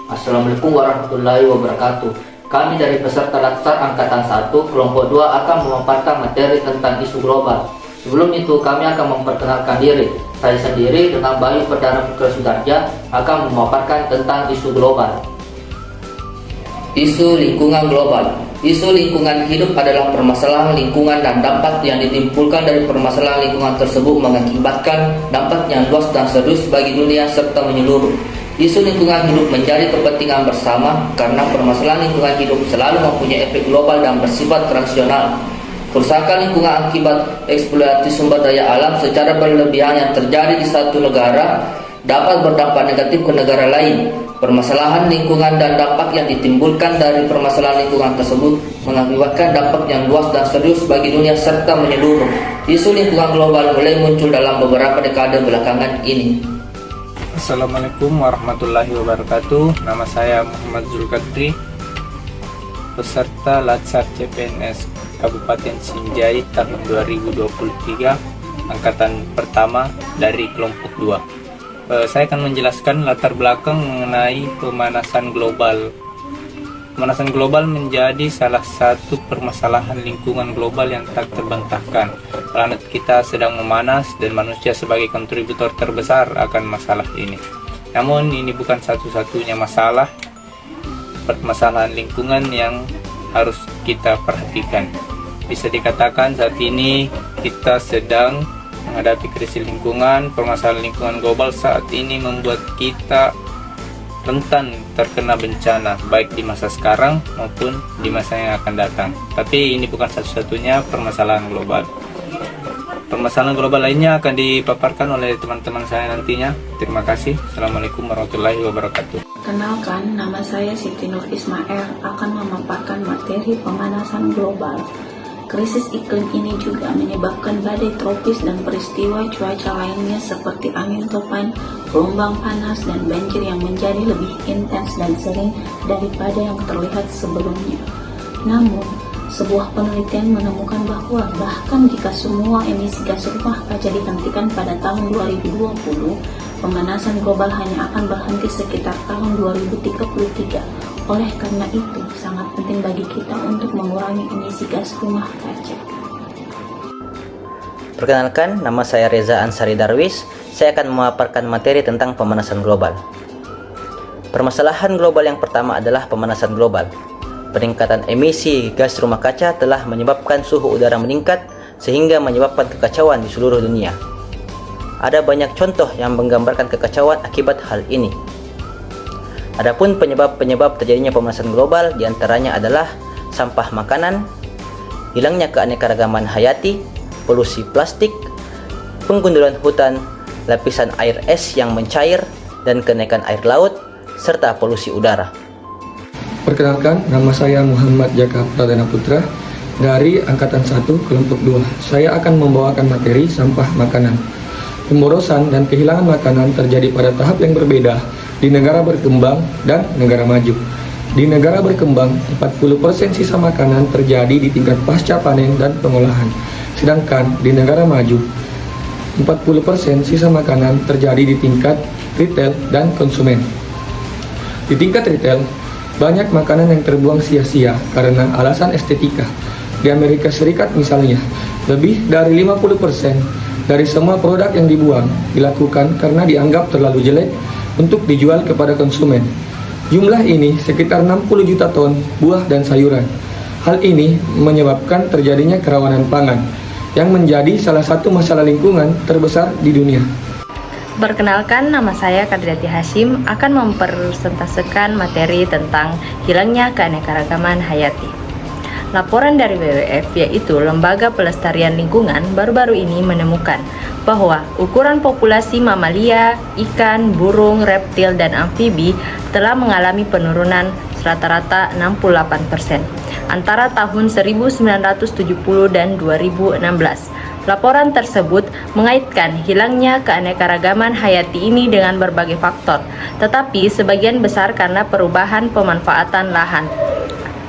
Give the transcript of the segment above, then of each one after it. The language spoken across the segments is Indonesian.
Assalamualaikum warahmatullahi wabarakatuh. Kami dari peserta Latsar Angkatan 1 Kelompok 2 akan memaparkan materi tentang isu global. Sebelum itu kami akan memperkenalkan diri. Saya sendiri dengan Bayu Perdana Putra Sudarja akan memaparkan tentang isu global. Isu lingkungan global. Isu lingkungan hidup adalah permasalahan lingkungan dan dampak yang ditimbulkan dari permasalahan lingkungan tersebut mengakibatkan dampak yang luas dan serius bagi dunia serta menyeluruh. Isu lingkungan hidup menjadi kepentingan bersama karena permasalahan lingkungan hidup selalu mempunyai efek global dan bersifat transnasional. Kerusakan lingkungan akibat eksploitasi sumber daya alam secara berlebihan yang terjadi di satu negara dapat berdampak negatif ke negara lain. Permasalahan lingkungan dan dampak yang ditimbulkan dari permasalahan lingkungan tersebut mengakibatkan dampak yang luas dan serius bagi dunia serta menyeluruh. Isu lingkungan global mulai muncul dalam beberapa dekade belakangan ini. Assalamualaikum warahmatullahi wabarakatuh. Nama saya Muhammad Zulkadri, peserta Latsar CPNS Kabupaten Sinjai tahun 2023, angkatan pertama dari kelompok 2. Saya akan menjelaskan latar belakang mengenai pemanasan global. Pemanasan global menjadi salah satu permasalahan lingkungan global yang tak terbantahkan. Planet kita sedang memanas dan manusia sebagai kontributor terbesar akan masalah ini. Namun ini bukan satu-satunya masalah permasalahan lingkungan yang harus kita perhatikan. Bisa dikatakan saat ini kita sedang menghadapi krisis lingkungan. Permasalahan lingkungan global saat ini membuat kita rentan terkena bencana, baik di masa sekarang maupun di masa yang akan datang. Tapi ini bukan satu-satunya permasalahan global. Permasalahan global lainnya akan dipaparkan oleh teman-teman saya nantinya. Terima kasih. Assalamualaikum warahmatullahi wabarakatuh. Kenalkan, nama saya Siti Nur Ismail akan memaparkan materi pemanasan global. Krisis iklim ini juga menyebabkan badai tropis dan peristiwa cuaca lainnya seperti angin topan, gelombang panas, dan banjir yang menjadi lebih intens dan sering daripada yang terlihat sebelumnya. Namun, sebuah penelitian menemukan bahwa bahkan jika semua emisi gas rumah kaca dihentikan pada tahun 2020, pemanasan global hanya akan berhenti sekitar tahun 2033. Oleh karena itu, sangat penting bagi kita untuk mengurangi emisi gas rumah kaca. Perkenalkan, nama saya Reza Ansari Darwis. Saya akan memaparkan materi tentang pemanasan global. Permasalahan global yang pertama adalah pemanasan global. Peningkatan emisi gas rumah kaca telah menyebabkan suhu udara meningkat sehingga menyebabkan kekacauan di seluruh dunia. Ada banyak contoh yang menggambarkan kekacauan akibat hal ini. Adapun penyebab-penyebab terjadinya pemanasan global diantaranya adalah sampah makanan, hilangnya keanekaragaman hayati, polusi plastik, penggundulan hutan, lapisan air es yang mencair, dan kenaikan air laut, serta polusi udara. Perkenalkan, nama saya Muhammad Jaka Pradana Putra dari Angkatan 1 Kelompok 2. Saya akan membawakan materi sampah makanan. Pemborosan dan kehilangan makanan terjadi pada tahap yang berbeda di negara berkembang dan negara maju. Di negara berkembang, 40% sisa makanan terjadi di tingkat pasca panen dan pengolahan. Sedangkan di negara maju, 40% sisa makanan terjadi di tingkat retail dan konsumen. Di tingkat retail, banyak makanan yang terbuang sia-sia karena alasan estetika. Di Amerika Serikat misalnya, lebih dari 50% dari semua produk yang dibuang dilakukan karena dianggap terlalu jelek untuk dijual kepada konsumen. Jumlah ini sekitar 60 juta ton buah dan sayuran. Hal ini menyebabkan terjadinya kerawanan pangan, yang menjadi salah satu masalah lingkungan terbesar di dunia. Perkenalkan, nama saya Kadriati Hashim akan mempresentasikan materi tentang hilangnya keanekaragaman hayati. Laporan dari WWF, yaitu Lembaga Pelestarian Lingkungan, baru-baru ini menemukan bahwa ukuran populasi mamalia, ikan, burung, reptil, dan amfibi telah mengalami penurunan rata-rata 68% antara tahun 1970 dan 2016. Laporan tersebut mengaitkan hilangnya keanekaragaman hayati ini dengan berbagai faktor, tetapi sebagian besar karena perubahan pemanfaatan lahan.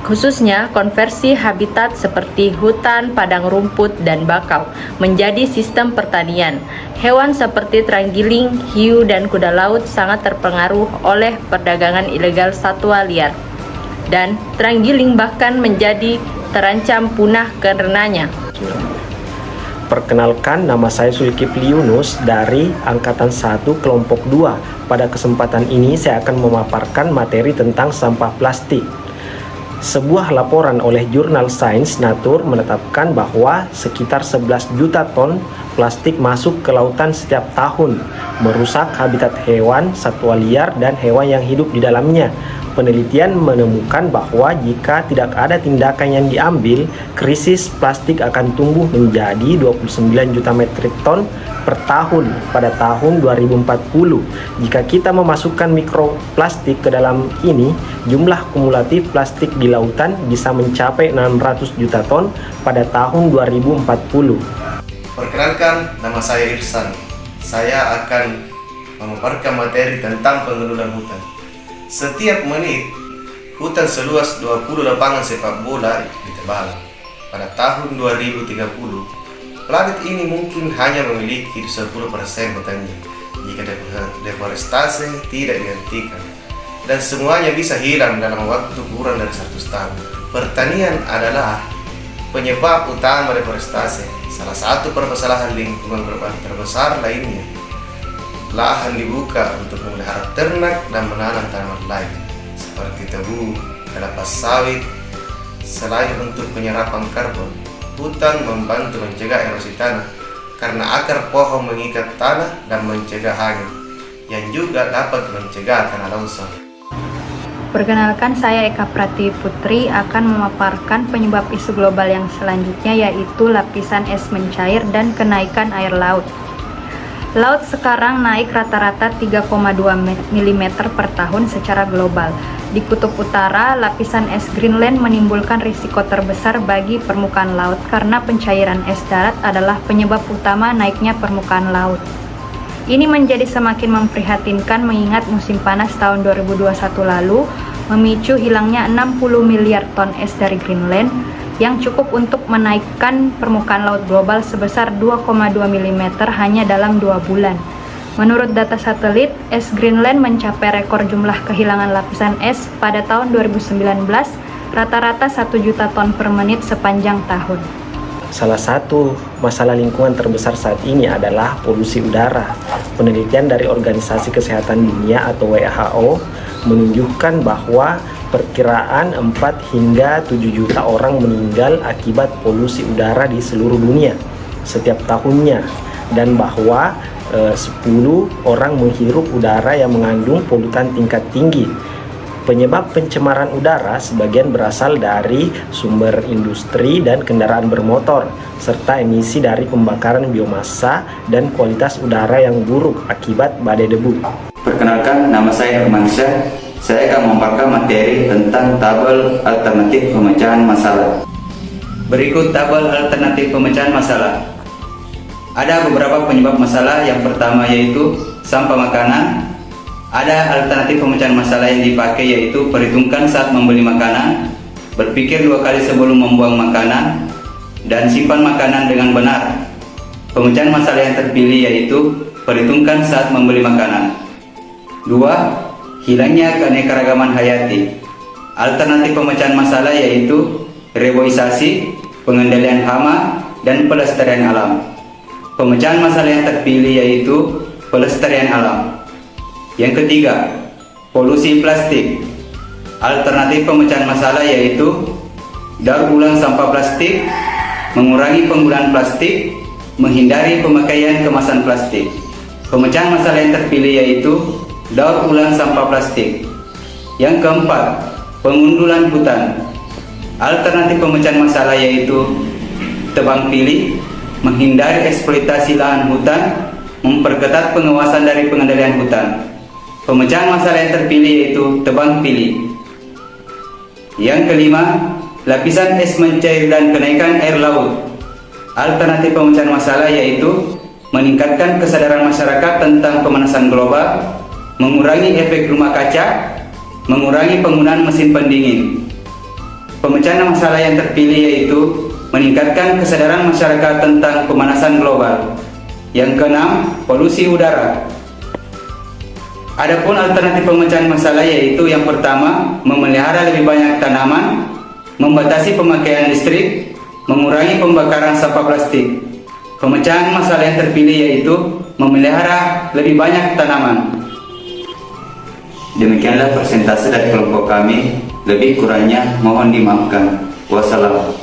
khususnya konversi habitat seperti hutan, padang rumput, dan bakau menjadi sistem pertanian. Hewan seperti terenggiling, hiu, dan kuda laut sangat terpengaruh oleh perdagangan ilegal satwa liar. Dan terenggiling bahkan menjadi terancam punah karenanya. Perkenalkan, nama saya Zulkifli Yunus dari Angkatan 1 Kelompok 2. Pada kesempatan ini saya akan memaparkan materi tentang sampah plastik. Sebuah laporan oleh jurnal Science Nature menetapkan bahwa sekitar 11 juta ton plastik masuk ke lautan setiap tahun, merusak habitat hewan, satwa liar, dan hewan yang hidup di dalamnya. Penelitian menemukan bahwa jika tidak ada tindakan yang diambil, krisis plastik akan tumbuh menjadi 29 juta metrik ton per tahun pada tahun 2040. Jika kita memasukkan mikroplastik ke dalam ini, jumlah kumulatif plastik di lautan bisa mencapai 600 juta ton pada tahun 2040. Perkenalkan, nama saya Irsan. Saya akan memaparkan materi tentang pengelolaan hutan. Setiap menit, hutan seluas 20 lapangan sepak bola ditebang. Pada tahun 2030, planet ini mungkin hanya memiliki 10% hutannya jika deforestasi tidak dihentikan. Dan semuanya bisa hilang dalam waktu kurang dari 100 tahun. Pertanian adalah penyebab utama deforestasi. Salah satu permasalahan lingkungan global terbesar lainnya, lahan dibuka untuk memelihara ternak dan menanam tanaman lain seperti tebu, kelapa sawit. Selain untuk penyerapan karbon, hutan membantu mencegah erosi tanah karena akar pohon mengikat tanah dan mencegah hanyut, yang juga dapat mencegah tanah longsor. Perkenalkan, saya Eka Prati Putri akan memaparkan penyebab isu global yang selanjutnya, yaitu lapisan es mencair dan kenaikan air laut. Laut sekarang naik rata-rata 3,2 mm per tahun secara global. Di kutub utara, lapisan es Greenland menimbulkan risiko terbesar bagi permukaan laut karena pencairan es darat adalah penyebab utama naiknya permukaan laut. Ini menjadi semakin memprihatinkan mengingat musim panas tahun 2021 lalu memicu hilangnya 60 miliar ton es dari Greenland, yang cukup untuk menaikkan permukaan laut global sebesar 2,2 mm hanya dalam 2 bulan. Menurut data satelit, es Greenland mencapai rekor jumlah kehilangan lapisan es pada tahun 2019, rata-rata 1 juta ton per menit sepanjang tahun. Salah satu masalah lingkungan terbesar saat ini adalah polusi udara. Penelitian dari Organisasi Kesehatan Dunia atau WHO menunjukkan bahwa perkiraan 4 hingga 7 juta orang meninggal akibat polusi udara di seluruh dunia setiap tahunnya, dan bahwa 10 orang menghirup udara yang mengandung polutan tingkat tinggi. Penyebab pencemaran udara sebagian berasal dari sumber industri dan kendaraan bermotor, serta emisi dari pembakaran biomasa dan kualitas udara yang buruk akibat badai debu. Perkenalkan, nama saya Hermansyah. Saya akan memaparkan materi tentang tabel alternatif pemecahan masalah. Berikut tabel alternatif pemecahan masalah. Ada beberapa penyebab masalah. Yang pertama yaitu sampah makanan. Ada alternatif pemecahan masalah yang dipakai yaitu perhitungkan saat membeli makanan, berpikir 2 kali sebelum membuang makanan, dan simpan makanan dengan benar. Pemecahan masalah yang terpilih yaitu perhitungkan saat membeli makanan. 2. Hilangnya keanekaragaman hayati. Alternatif pemecahan masalah yaitu reboisasi, pengendalian hama, dan pelestarian alam. Pemecahan masalah yang terpilih yaitu pelestarian alam. Yang ketiga, polusi plastik. Alternatif pemecahan masalah yaitu daur ulang sampah plastik, mengurangi penggunaan plastik, menghindari pemakaian kemasan plastik. Pemecahan masalah yang terpilih yaitu daur ulang sampah plastik. Yang keempat, pengundulan hutan. Alternatif pemecahan masalah yaitu tebang pilih, menghindari eksploitasi lahan hutan, memperketat pengawasan dari pengendalian hutan. Pemecahan masalah yang terpilih yaitu tebang pilih. Yang kelima, lapisan es mencair dan kenaikan air laut. Alternatif pemecahan masalah yaitu meningkatkan kesadaran masyarakat tentang pemanasan global, mengurangi efek rumah kaca, mengurangi penggunaan mesin pendingin. Pemecahan masalah yang terpilih yaitu meningkatkan kesadaran masyarakat tentang pemanasan global. Yang keenam, polusi udara. Adapun alternatif pemecahan masalah yaitu yang pertama, memelihara lebih banyak tanaman, membatasi pemakaian listrik, mengurangi pembakaran sampah plastik. Pemecahan masalah yang terpilih yaitu memelihara lebih banyak tanaman. Demikianlah persentase dari kelompok kami, lebih kurangnya mohon dimaafkan. Wassalam.